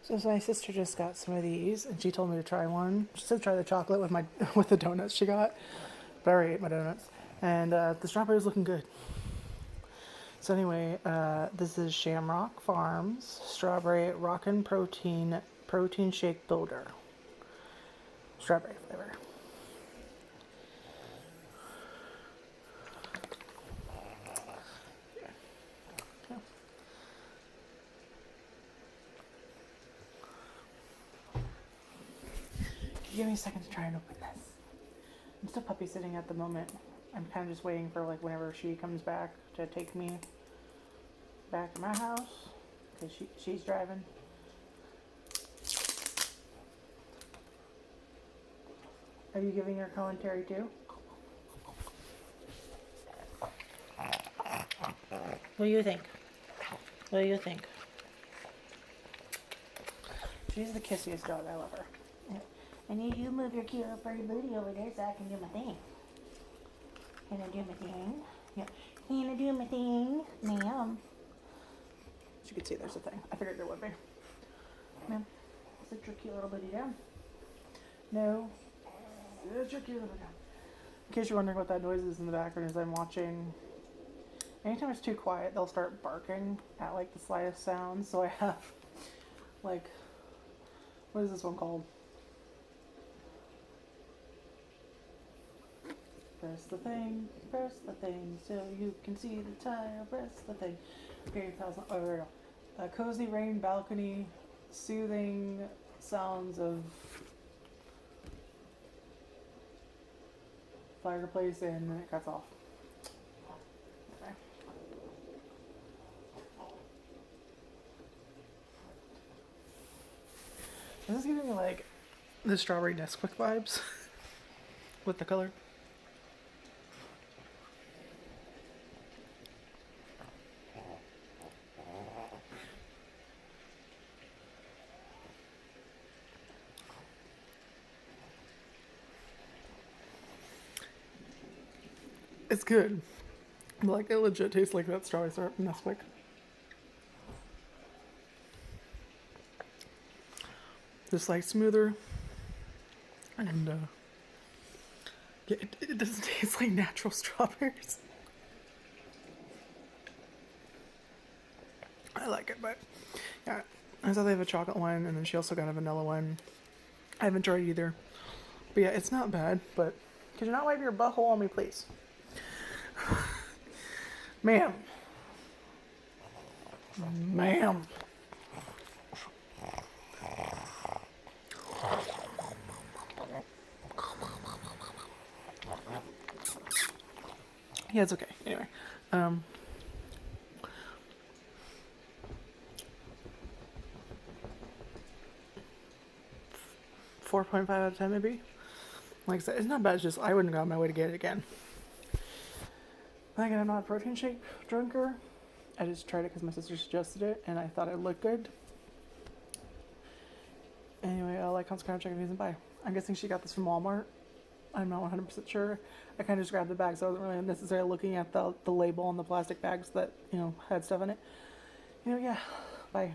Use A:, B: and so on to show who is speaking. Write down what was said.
A: So my sister just got some of these, and she told me to try one. She said try the chocolate with my with the donuts she got, but I already ate my donuts, and the strawberry's looking good. So anyway, this is Shamrock Farms Strawberry Rockin' Protein Shake Builder. Strawberry flavor. Give me a second to try and open this. I'm still puppy sitting at the moment. I'm kind of just waiting for like whenever she comes back to take me back to my house because she's driving. Are you giving her commentary too? What do you think? What do you think? She's the kissiest dog. I love her. I need you to move your cute little furry booty over there so I can do my thing. Can I do my thing? Yeah. Can I do my thing? Ma'am. As you can see, there's a thing. I figured there would be. Ma'am, sit your cute little booty down. No. Sit your cute little booty down. In case you're wondering what that noise is in the background, is I'm watching. Anytime it's too quiet, they'll start barking at like the slightest sound. So I have like, what is this one called? Press the thing, so you can see the tile. Press the thing. Okay, oh, there we go. Cozy rain balcony, soothing sounds of fireplace, and then it cuts off. Okay. This is giving me like the strawberry Nesquik vibes with the color. It's good. Like, it legit tastes like that strawberry syrup from Nesquik. Just like smoother. And, yeah, it doesn't taste like natural strawberries. I like it, but yeah. I saw they have a chocolate one, and then she also got a vanilla one. I haven't tried either. But yeah, it's not bad, but could you not wipe your butthole on me, please? Ma'am. Ma'am. Yeah, it's okay. Anyway. 4.5 out of 10 maybe. Like I said, it's not bad, it's just I wouldn't go out of my way to get it again. Like, I'm not a protein shake drinker. I just tried it because my sister suggested it and I thought it looked good. Anyway, I'll like consequently check these and buy. I'm guessing she got this from Walmart. I'm not 100% sure. I kind of just grabbed the bag, so I wasn't really necessarily looking at the label on the plastic bags that, you know, had stuff in it. Yeah, bye.